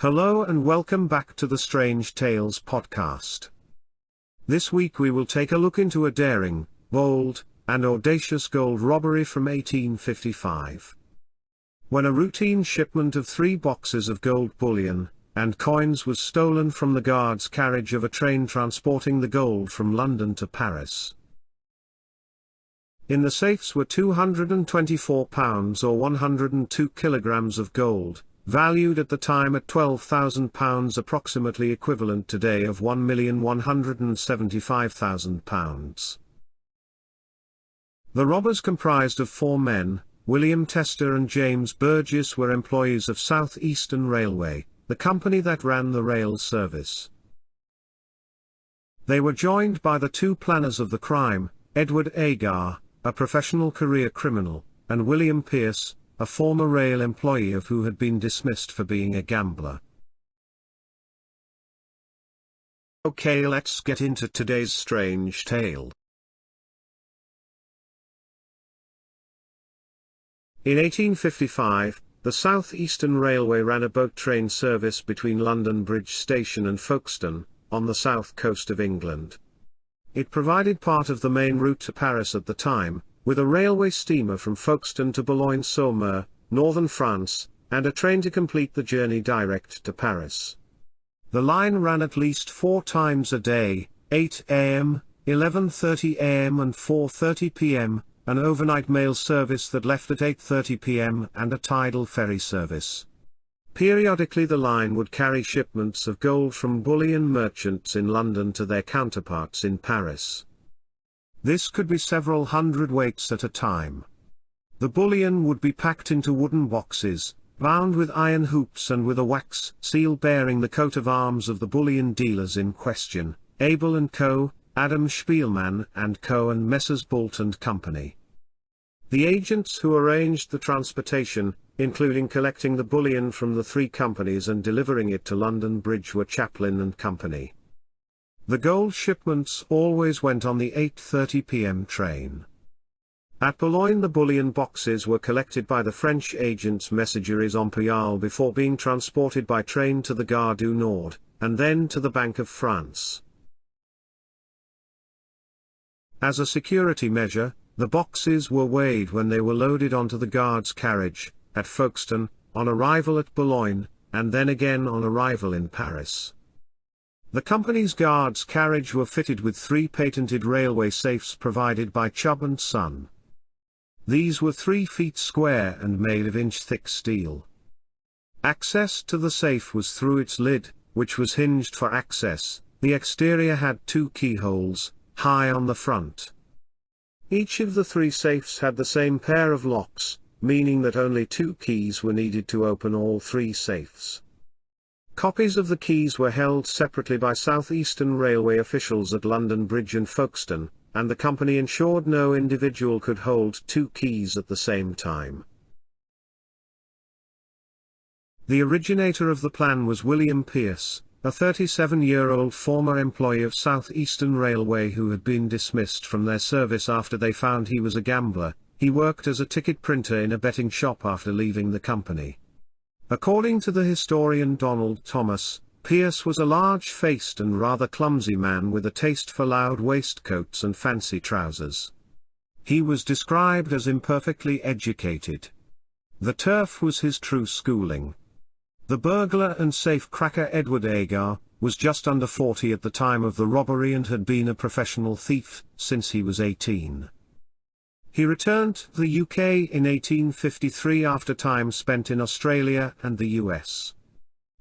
Hello and welcome back to the Strange Tales podcast. This week we will take a look into a daring, bold, and audacious gold robbery from 1855. When a routine shipment of 3 boxes of gold bullion and coins was stolen from the guard's carriage of a train transporting the gold from London to Paris. In the safes were 224 pounds or 102 kilograms of gold, valued at the time at £12,000, approximately equivalent today of £1,175,000. The robbers, comprised of 4 men, William Tester and James Burgess, were employees of South Eastern Railway, the company that ran the rail service. They were joined by the 2 planners of the crime, Edward Agar, a professional career criminal, and William Pierce, a former rail employee who had been dismissed for being a gambler. Okay, let's get into today's strange tale. In 1855, the South Eastern Railway ran a boat train service between London Bridge Station and Folkestone, on the south coast of England. It provided part of the main route to Paris at the time, with a railway steamer from Folkestone to Boulogne-sur-Mer, northern France, and a train to complete the journey direct to Paris. The line ran at least 4 times a day, 8 a.m., 11:30 a.m. and 4:30 p.m., an overnight mail service that left at 8:30 p.m. and a tidal ferry service. Periodically the line would carry shipments of gold from bullion merchants in London to their counterparts in Paris. This could be several hundredweights at a time. The bullion would be packed into wooden boxes, bound with iron hoops and with a wax seal bearing the coat of arms of the bullion dealers in question, Abel & Co., Adam Spielmann & Co. and Messrs. Bolt & Company. The agents who arranged the transportation, including collecting the bullion from the 3 companies and delivering it to London Bridge, were Chaplin & Company. The gold shipments always went on the 8:30 p.m. train. At Boulogne the bullion boxes were collected by the French agents Messageries Impériales before being transported by train to the Gare du Nord, and then to the Bank of France. As a security measure, the boxes were weighed when they were loaded onto the guard's carriage, at Folkestone, on arrival at Boulogne, and then again on arrival in Paris. The company's guards' carriage were fitted with 3 patented railway safes provided by Chubb & Son. These were 3 feet square and made of inch-thick steel. Access to the safe was through its lid, which was hinged for access. The exterior had 2 keyholes, high on the front. Each of the 3 safes had the same pair of locks, meaning that only 2 keys were needed to open all 3 safes. Copies of the keys were held separately by South Eastern Railway officials at London Bridge and Folkestone, and the company ensured no individual could hold 2 keys at the same time. The originator of the plan was William Pierce, a 37-year-old former employee of South Eastern Railway who had been dismissed from their service after they found he was a gambler. He worked as a ticket printer in a betting shop after leaving the company. According to the historian Donald Thomas, Pierce was a large-faced and rather clumsy man with a taste for loud waistcoats and fancy trousers. He was described as imperfectly educated. The turf was his true schooling. The burglar and safe-cracker Edward Agar was just under 40 at the time of the robbery and had been a professional thief since he was 18. He returned to the UK in 1853 after time spent in Australia and the US.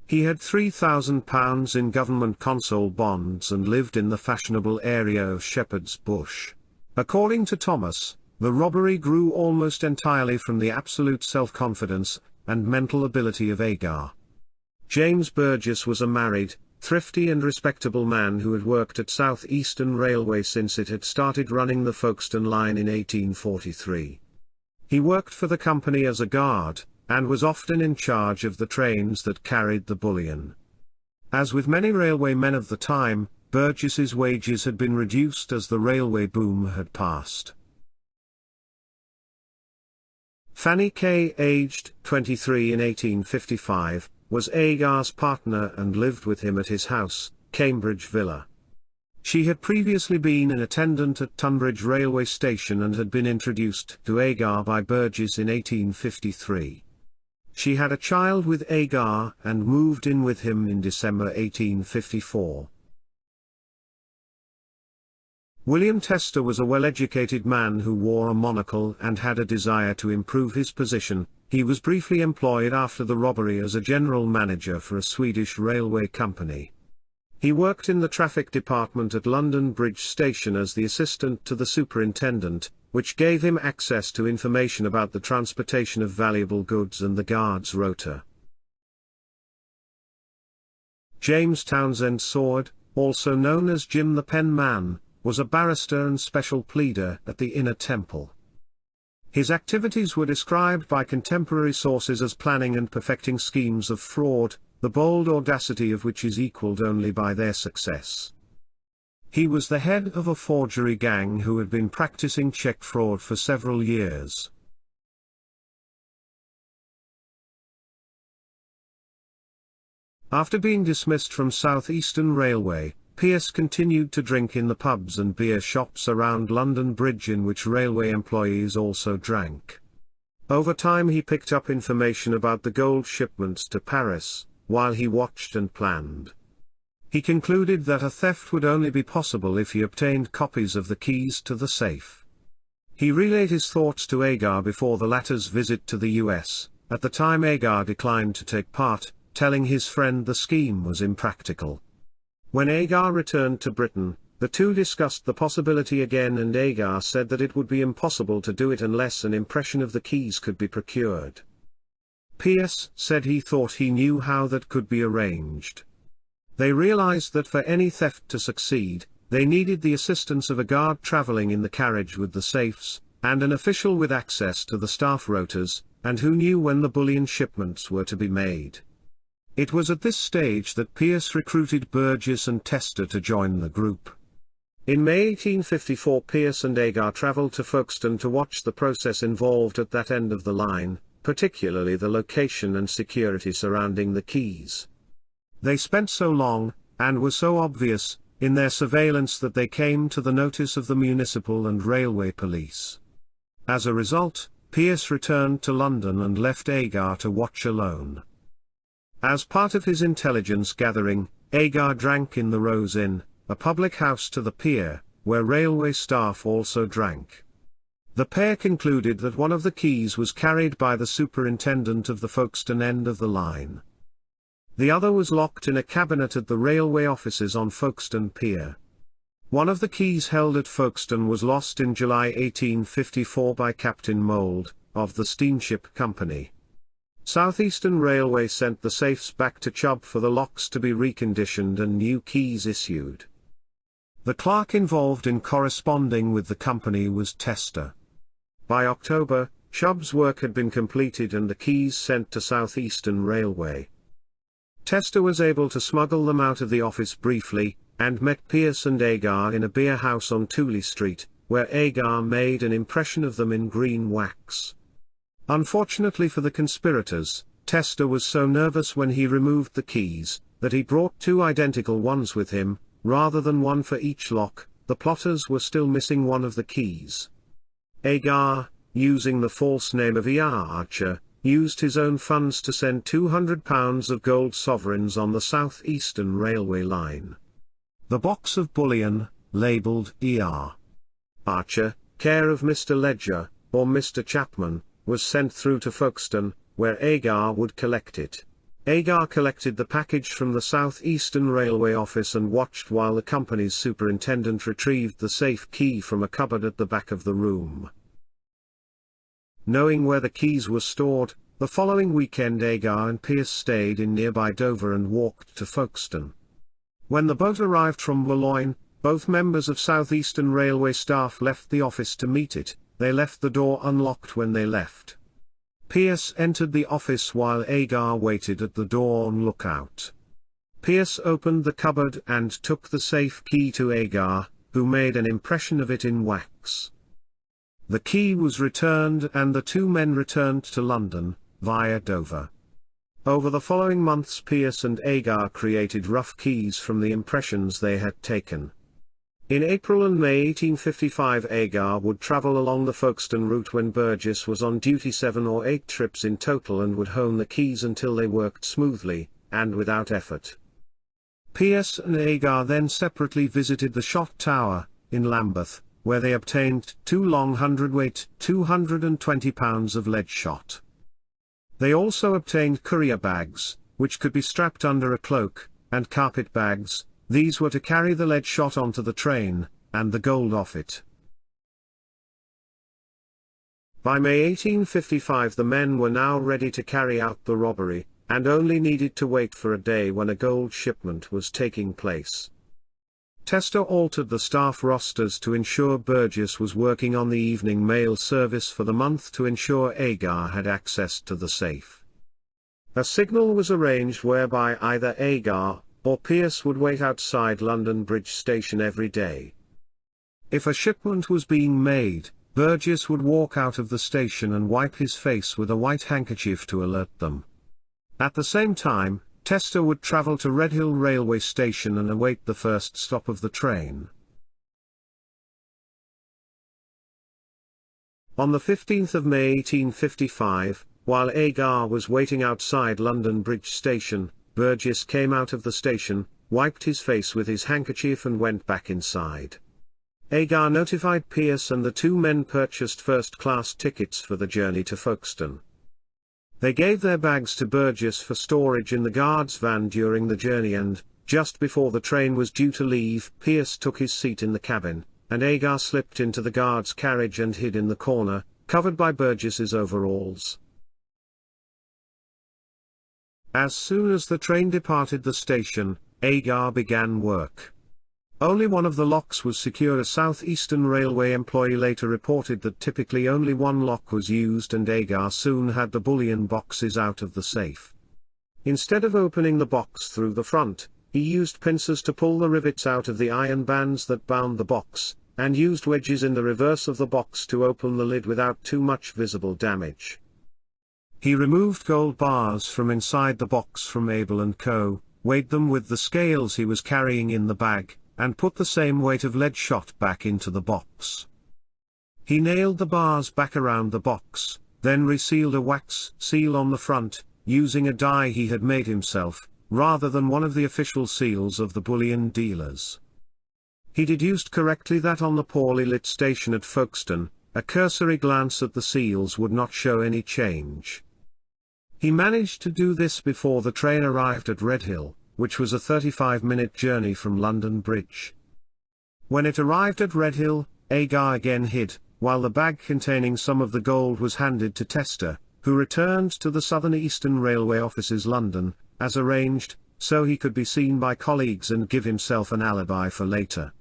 He had £3,000 in government console bonds and lived in the fashionable area of Shepherd's Bush. According to Thomas, the robbery grew almost entirely from the absolute self-confidence and mental ability of Agar. James Burgess was a married, thrifty and respectable man who had worked at South Eastern Railway since it had started running the Folkestone line in 1843. He worked for the company as a guard, and was often in charge of the trains that carried the bullion. As with many railway men of the time, Burgess's wages had been reduced as the railway boom had passed. Fanny Kay, aged 23 in 1855, was Agar's partner and lived with him at his house, Cambridge Villa. She had previously been an attendant at Tunbridge railway station and had been introduced to Agar by Burgess in 1853. She had a child with Agar and moved in with him in December 1854. William Tester was a well-educated man who wore a monocle and had a desire to improve his position. He was briefly employed after the robbery as a general manager for a Swedish railway company. He worked in the traffic department at London Bridge Station as the assistant to the superintendent, which gave him access to information about the transportation of valuable goods and the guard's rota. James Townsend Sword, also known as Jim the Pen Man, was a barrister and special pleader at the Inner Temple. His activities were described by contemporary sources as planning and perfecting schemes of fraud, the bold audacity of which is equalled only by their success. He was the head of a forgery gang who had been practicing check fraud for several years. After being dismissed from South Eastern Railway, Pierce continued to drink in the pubs and beer shops around London Bridge in which railway employees also drank. Over time he picked up information about the gold shipments to Paris, while he watched and planned. He concluded that a theft would only be possible if he obtained copies of the keys to the safe. He relayed his thoughts to Agar before the latter's visit to the US. At the time Agar declined to take part, telling his friend the scheme was impractical. When Agar returned to Britain, the two discussed the possibility again and Agar said that it would be impossible to do it unless an impression of the keys could be procured. Pierce said he thought he knew how that could be arranged. They realized that for any theft to succeed, they needed the assistance of a guard traveling in the carriage with the safes, and an official with access to the staff rotas, and who knew when the bullion shipments were to be made. It was at this stage that Pierce recruited Burgess and Tester to join the group. In May 1854 Pierce and Agar travelled to Folkestone to watch the process involved at that end of the line, particularly the location and security surrounding the keys. They spent so long, and were so obvious, in their surveillance that they came to the notice of the municipal and railway police. As a result, Pierce returned to London and left Agar to watch alone. As part of his intelligence gathering, Agar drank in the Rose Inn, a public house to the pier, where railway staff also drank. The pair concluded that one of the keys was carried by the superintendent of the Folkestone end of the line. The other was locked in a cabinet at the railway offices on Folkestone Pier. One of the keys held at Folkestone was lost in July 1854 by Captain Mould, of the steamship company. South Eastern Railway sent the safes back to Chubb for the locks to be reconditioned and new keys issued. The clerk involved in corresponding with the company was Tester. By October, Chubb's work had been completed and the keys sent to South Eastern Railway. Tester was able to smuggle them out of the office briefly, and met Pierce and Agar in a beer house on Tooley Street, where Agar made an impression of them in green wax. Unfortunately for the conspirators, Tester was so nervous when he removed the keys, that he brought two identical ones with him, rather than one for each lock. The plotters were still missing one of the keys. Agar, using the false name of Archer, used his own funds to send £200 of gold sovereigns on the South Eastern Railway line. The box of bullion, labelled E.R. Archer, care of Mr. Ledger, or Mr. Chapman, was sent through to Folkestone, where Agar would collect it. Agar collected the package from the South Eastern Railway office and watched while the company's superintendent retrieved the safe key from a cupboard at the back of the room. Knowing where the keys were stored, the following weekend Agar and Pierce stayed in nearby Dover and walked to Folkestone. When the boat arrived from Boulogne, both members of South Eastern Railway staff left the office to meet it. They left the door unlocked when they left. Pierce entered the office while Agar waited at the door on lookout. Pierce opened the cupboard and took the safe key to Agar, who made an impression of it in wax. The key was returned and the two men returned to London, via Dover. Over the following months Pierce and Agar created rough keys from the impressions they had taken. In April and May 1855 Agar would travel along the Folkestone route when Burgess was on duty 7 or 8 trips in total and would hone the keys until they worked smoothly, and without effort. Pierce and Agar then separately visited the Shot Tower, in Lambeth, where they obtained 2 long hundredweight 220 pounds of lead shot. They also obtained courier bags, which could be strapped under a cloak, and carpet bags. These were to carry the lead shot onto the train, and the gold off it. By May 1855 the men were now ready to carry out the robbery, and only needed to wait for a day when a gold shipment was taking place. Tester altered the staff rosters to ensure Burgess was working on the evening mail service for the month to ensure Agar had access to the safe. A signal was arranged whereby either Agar or Pierce would wait outside London Bridge Station every day. If a shipment was being made, Burgess would walk out of the station and wipe his face with a white handkerchief to alert them. At the same time, Tester would travel to Redhill railway station and await the first stop of the train. On the 15th of May 1855, while Agar was waiting outside London Bridge Station, Burgess came out of the station, wiped his face with his handkerchief and went back inside. Agar notified Pierce and the two men purchased first-class tickets for the journey to Folkestone. They gave their bags to Burgess for storage in the guard's van during the journey and, just before the train was due to leave, Pierce took his seat in the cabin, and Agar slipped into the guard's carriage and hid in the corner, covered by Burgess's overalls. As soon as the train departed the station, Agar began work. Only one of the locks was secure. A South Eastern Railway employee later reported that typically only one lock was used, and Agar soon had the bullion boxes out of the safe. Instead of opening the box through the front, he used pincers to pull the rivets out of the iron bands that bound the box, and used wedges in the reverse of the box to open the lid without too much visible damage. He removed gold bars from inside the box from Abel & Co., weighed them with the scales he was carrying in the bag, and put the same weight of lead shot back into the box. He nailed the bars back around the box, then resealed a wax seal on the front, using a die he had made himself, rather than one of the official seals of the bullion dealers. He deduced correctly that on the poorly lit station at Folkestone, a cursory glance at the seals would not show any change. He managed to do this before the train arrived at Redhill, which was a 35-minute journey from London Bridge. When it arrived at Redhill, Agar again hid, while the bag containing some of the gold was handed to Tester, who returned to the Southern Eastern Railway offices London, as arranged, so he could be seen by colleagues and give himself an alibi for later.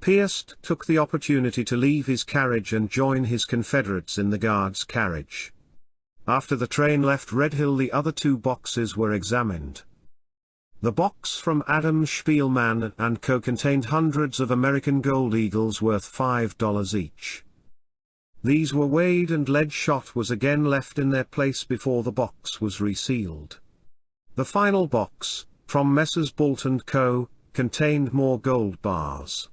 Pierce took the opportunity to leave his carriage and join his confederates in the guard's carriage. After the train left Redhill, the other two boxes were examined. The box from Adam Spielman & Co. contained hundreds of American gold eagles worth $5 each. These were weighed and lead shot was again left in their place before the box was resealed. The final box, from Messrs. Bolt & Co., contained more gold bars.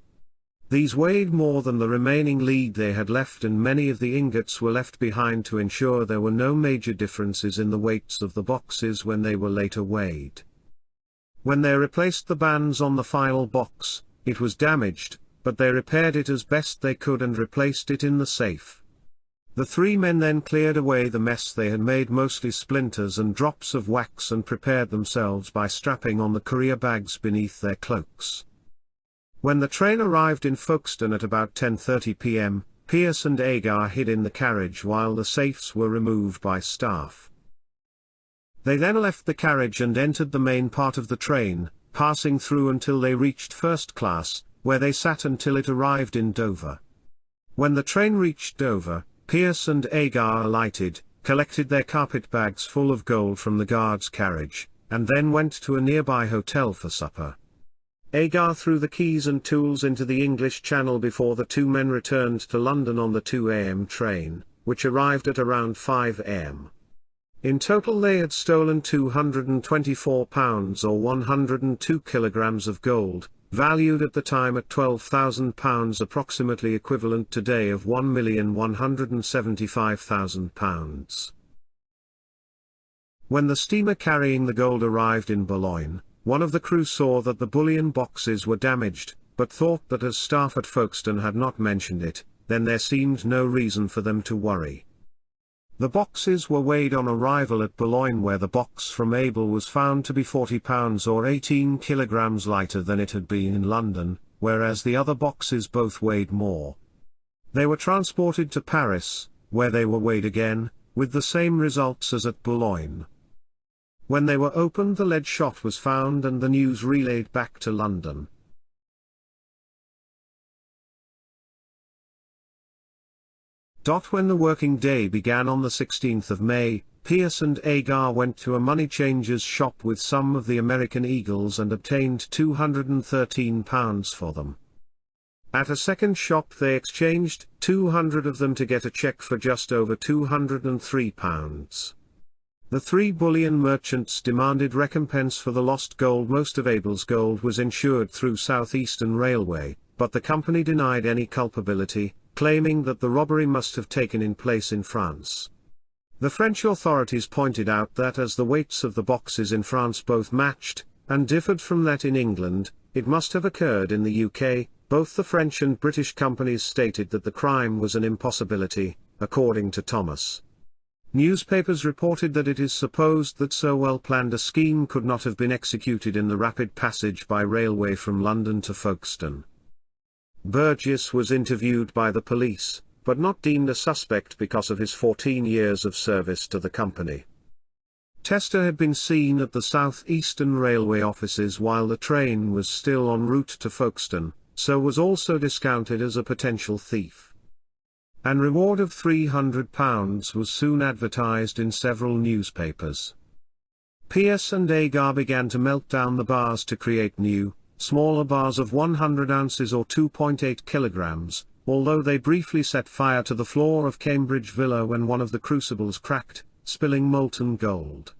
These weighed more than the remaining lead they had left, and many of the ingots were left behind to ensure there were no major differences in the weights of the boxes when they were later weighed. When they replaced the bands on the final box, it was damaged, but they repaired it as best they could and replaced it in the safe. The three men then cleared away the mess they had made, mostly splinters and drops of wax, and prepared themselves by strapping on the courier bags beneath their cloaks. When the train arrived in Folkestone at about 10:30 p.m., Pierce and Agar hid in the carriage while the safes were removed by staff. They then left the carriage and entered the main part of the train, passing through until they reached first class, where they sat until it arrived in Dover. When the train reached Dover, Pierce and Agar alighted, collected their carpet bags full of gold from the guard's carriage, and then went to a nearby hotel for supper. Agar threw the keys and tools into the English Channel before the two men returned to London on the 2 a.m. train, which arrived at around 5 a.m. In total they had stolen £224 or 102 kilograms of gold, valued at the time at £12,000, approximately equivalent today of £1,175,000. When the steamer carrying the gold arrived in Boulogne, one of the crew saw that the bullion boxes were damaged, but thought that as staff at Folkestone had not mentioned it, then there seemed no reason for them to worry. The boxes were weighed on arrival at Boulogne, where the box from Abel was found to be £40 or 18 kilograms lighter than it had been in London, whereas the other boxes both weighed more. They were transported to Paris, where they were weighed again, with the same results as at Boulogne. When they were opened, the lead shot was found and the news relayed back to London. When the working day began on the 16th of May, Pierce and Agar went to a money changer's shop with some of the American eagles and obtained £213 for them. At a second shop they exchanged 200 of them to get a cheque for just over £203. The three bullion merchants demanded recompense for the lost gold. Most of Abel's gold was insured through South Eastern Railway, but the company denied any culpability, claiming that the robbery must have taken place in France. The French authorities pointed out that as the weights of the boxes in France both matched, and differed from that in England, it must have occurred in the UK. Both the French and British companies stated that the crime was an impossibility, according to Thomas. Newspapers reported that it is supposed that so well planned a scheme could not have been executed in the rapid passage by railway from London to Folkestone. Burgess was interviewed by the police, but not deemed a suspect because of his 14 years of service to the company. Tester had been seen at the South Eastern Railway offices while the train was still en route to Folkestone, so was also discounted as a potential thief. An reward of £300 was soon advertised in several newspapers. Pierce and Agar began to melt down the bars to create new, smaller bars of 100 ounces or 2.8 kilograms, although they briefly set fire to the floor of Cambridge Villa when one of the crucibles cracked, spilling molten gold.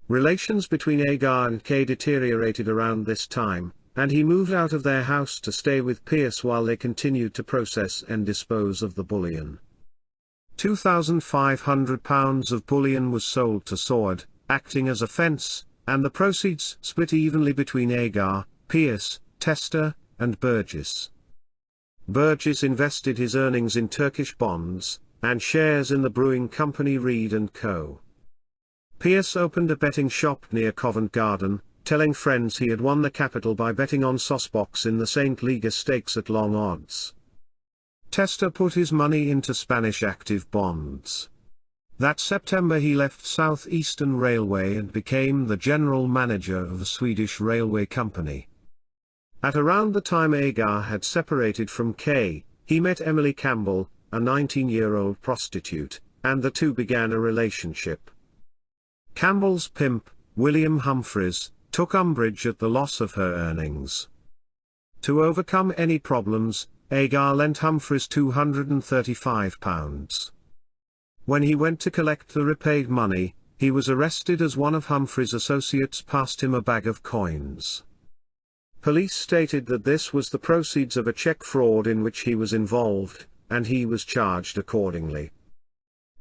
Relations between Agar and Kay deteriorated around this time, and he moved out of their house to stay with Pierce while they continued to process and dispose of the bullion. £2,500 of bullion was sold to Saward, acting as a fence, and the proceeds split evenly between Agar, Pierce, Tester, and Burgess. Burgess invested his earnings in Turkish bonds, and shares in the brewing company Reed & Co. Pierce opened a betting shop near Covent Garden, telling friends he had won the capital by betting on Saucebox in the St. Leger Stakes at long odds. Tester put his money into Spanish active bonds. That September he left South Eastern Railway and became the general manager of the Swedish Railway Company. At around the time Agar had separated from Kay, he met Emily Campbell, a 19-year-old prostitute, and the two began a relationship. Campbell's pimp, William Humphreys, took umbrage at the loss of her earnings. To overcome any problems, Agar lent Humphreys £235. When he went to collect the repaid money, he was arrested as one of Humphreys' associates passed him a bag of coins. Police stated that this was the proceeds of a cheque fraud in which he was involved, and he was charged accordingly.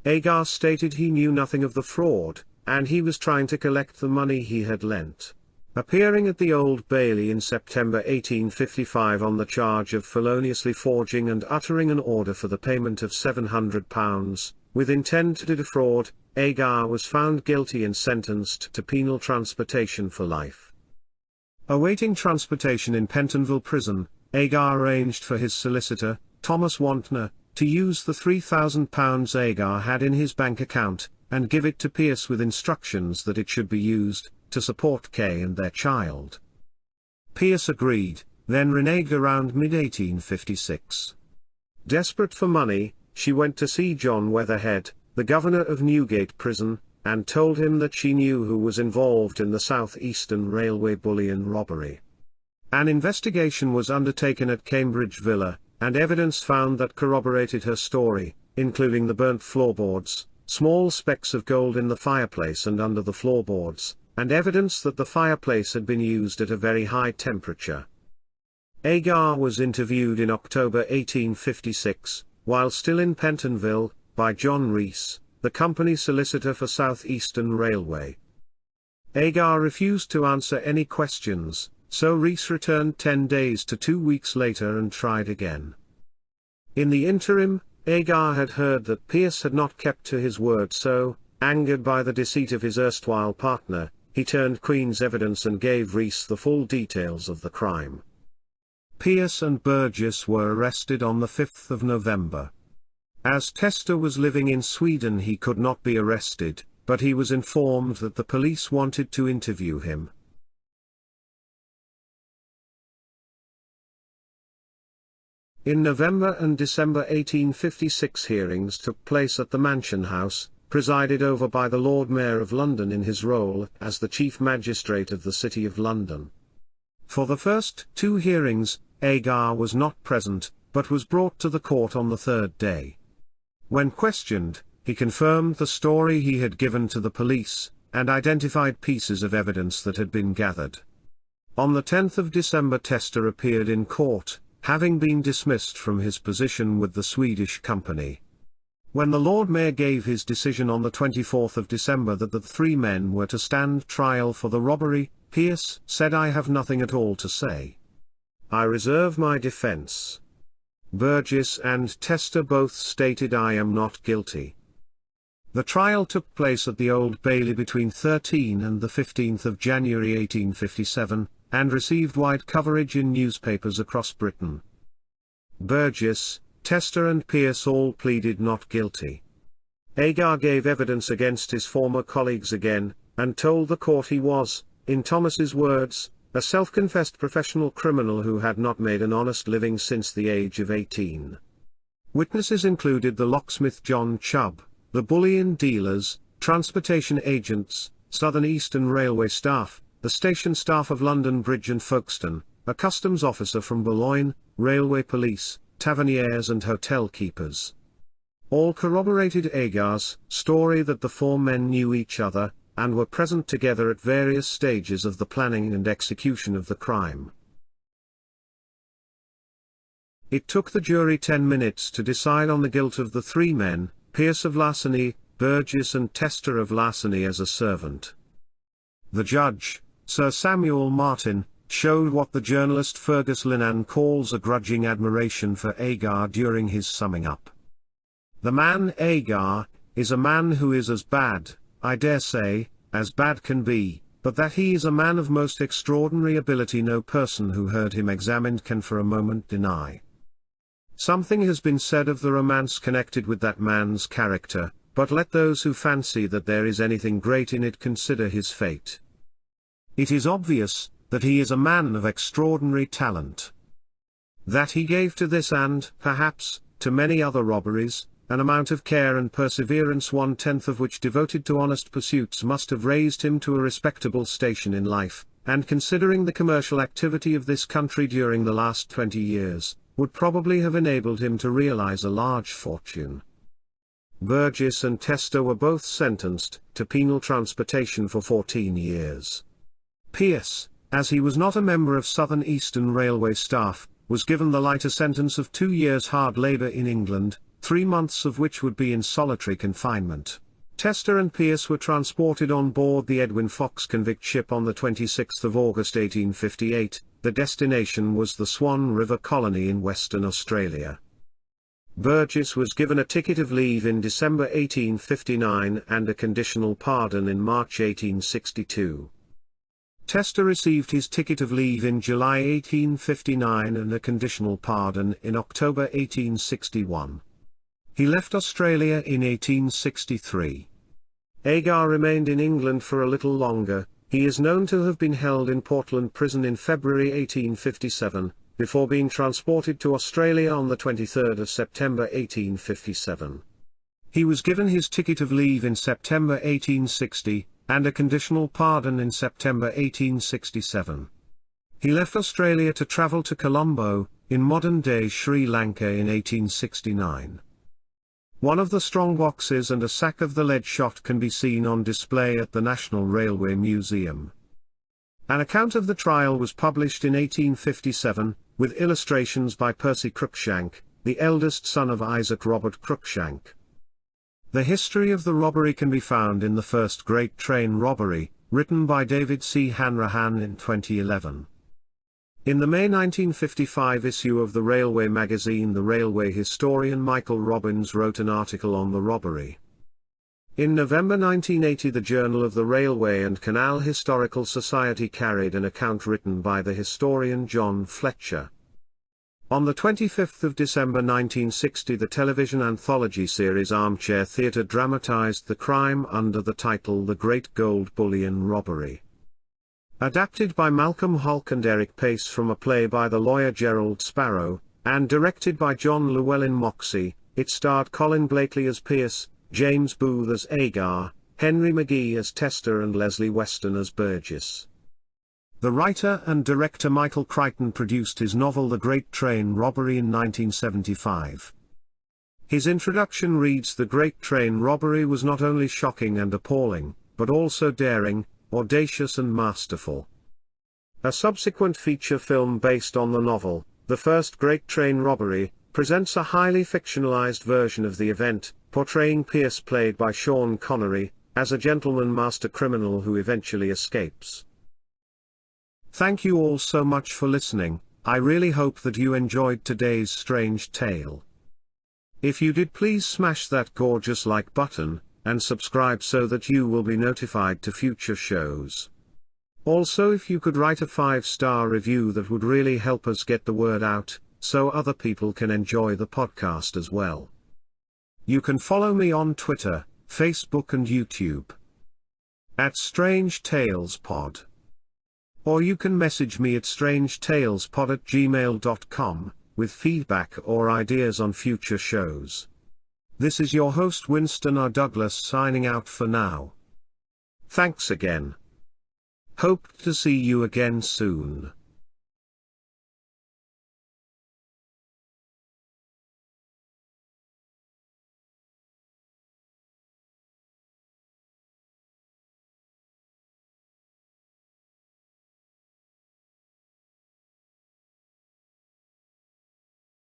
Agar stated he knew nothing of the fraud, and he was trying to collect the money he had lent. Appearing at the Old Bailey in September 1855 on the charge of feloniously forging and uttering an order for the payment of £700, with intent to defraud, Agar was found guilty and sentenced to penal transportation for life. Awaiting transportation in Pentonville Prison, Agar arranged for his solicitor, Thomas Wantner, to use the £3,000 Agar had in his bank account, and give it to Pierce with instructions that it should be used to support Kay and their child. Pierce agreed, then reneged around mid-1856. Desperate for money, she went to see John Weatherhead, the governor of Newgate Prison, and told him that she knew who was involved in the South Eastern Railway bullion robbery. An investigation was undertaken at Cambridge Villa, and evidence found that corroborated her story, including the burnt floorboards, small specks of gold in the fireplace and under the floorboards, and evidence that the fireplace had been used at a very high temperature. Agar was interviewed in October 1856, while still in Pentonville, by John Rees, the company solicitor for South Eastern Railway. Agar refused to answer any questions, so Rees returned 10 days to 2 weeks later and tried again. In the interim, Agar had heard that Pierce had not kept to his word, so, angered by the deceit of his erstwhile partner, he turned Queen's evidence and gave Rees the full details of the crime. Pierce and Burgess were arrested on the 5th of November. As Tester was living in Sweden, he could not be arrested, but he was informed that the police wanted to interview him. In November and December 1856 hearings took place at the Mansion House, presided over by the Lord Mayor of London in his role as the Chief Magistrate of the City of London. For the first 2 hearings, Agar was not present, but was brought to the court on the 3rd day. When questioned, he confirmed the story he had given to the police, and identified pieces of evidence that had been gathered. On the 10th of December, Tester appeared in court, having been dismissed from his position with the Swedish company. When the Lord Mayor gave his decision on the 24th of December that the 3 men were to stand trial for the robbery, Pierce said, "I have nothing at all to say. I reserve my defense." Burgess and Tester both stated, "I am not guilty." The trial took place at the Old Bailey between 13 and the 15th of January 1857, and received wide coverage in newspapers across Britain. Burgess, Tester and Pierce all pleaded not guilty. Agar gave evidence against his former colleagues again, and told the court he was, in Thomas's words, a self-confessed professional criminal who had not made an honest living since the age of 18. Witnesses included the locksmith John Chubb, the bullion dealers, transportation agents, Southern Eastern Railway staff, the station staff of London Bridge and Folkestone, a customs officer from Boulogne, railway police, taverniers and hotel keepers. All corroborated Agar's story that the 4 men knew each other, and were present together at various stages of the planning and execution of the crime. It took the jury 10 minutes to decide on the guilt of the 3 men, Pierce of larceny, Burgess and Tester of larceny as a servant. The judge, Sir Samuel Martin, showed what the journalist Fergus Linan calls a grudging admiration for Agar during his summing up. "The man Agar is a man who is as bad, I dare say, as bad can be, but that he is a man of most extraordinary ability no person who heard him examined can for a moment deny. Something has been said of the romance connected with that man's character, but let those who fancy that there is anything great in it consider his fate. It is obvious that he is a man of extraordinary talent. That he gave to this and, perhaps, to many other robberies, an amount of care and perseverance 1/10 of which devoted to honest pursuits must have raised him to a respectable station in life, and considering the commercial activity of this country during the last 20 years, would probably have enabled him to realize a large fortune." Burgess and Tester were both sentenced to penal transportation for 14 years. Pierce, as he was not a member of Southern Eastern Railway staff, was given the lighter sentence of 2 years hard labour in England, 3 months of which would be in solitary confinement. Tester and Pierce were transported on board the Edwin Fox convict ship on the 26th of August 1858, the destination was the Swan River colony in Western Australia. Burgess was given a ticket of leave in December 1859 and a conditional pardon in March 1862. Tester received his ticket of leave in July 1859 and a conditional pardon in October 1861. He left Australia in 1863. Agar remained in England for a little longer. He is known to have been held in Portland Prison in February 1857, before being transported to Australia on the 23rd of September 1857. He was given his ticket of leave in September 1860, and a conditional pardon in September 1867. He left Australia to travel to Colombo, in modern-day Sri Lanka in 1869. One of the strongboxes and a sack of the lead shot can be seen on display at the National Railway Museum. An account of the trial was published in 1857, with illustrations by Percy Cruikshank, the eldest son of Isaac Robert Cruikshank. The history of the robbery can be found in the first Great Train Robbery, written by David C. Hanrahan in 2011. In the May 1955 issue of the Railway magazine, the railway historian Michael Robbins wrote an article on the robbery. In November 1980, the Journal of the Railway and Canal Historical Society carried an account written by the historian John Fletcher. On the 25th of December 1960, the television anthology series Armchair Theatre dramatized the crime under the title The Great Gold Bullion Robbery. Adapted by Malcolm Hulke and Eric Pace from a play by the lawyer Gerald Sparrow, and directed by John Llewellyn Moxey, it starred Colin Blakely as Pierce, James Booth as Agar, Henry McGee as Tester and Leslie Weston as Burgess. The writer and director Michael Crichton produced his novel The Great Train Robbery in 1975. His introduction reads: "The Great Train Robbery was not only shocking and appalling, but also daring, audacious and masterful." A subsequent feature film based on the novel, The First Great Train Robbery, presents a highly fictionalized version of the event, portraying Pierce, played by Sean Connery, as a gentleman master criminal who eventually escapes. Thank you all so much for listening. I really hope that you enjoyed today's strange tale. If you did, please smash that gorgeous like button, and subscribe so that you will be notified to future shows. Also, if you could write a 5-star review, that would really help us get the word out, so other people can enjoy the podcast as well. You can follow me on Twitter, Facebook and YouTube at Strange Tales Pod. Or you can message me at strangetalespod@gmail.com, with feedback or ideas on future shows. This is your host Winston R. Douglas signing out for now. Thanks again. Hope to see you again soon.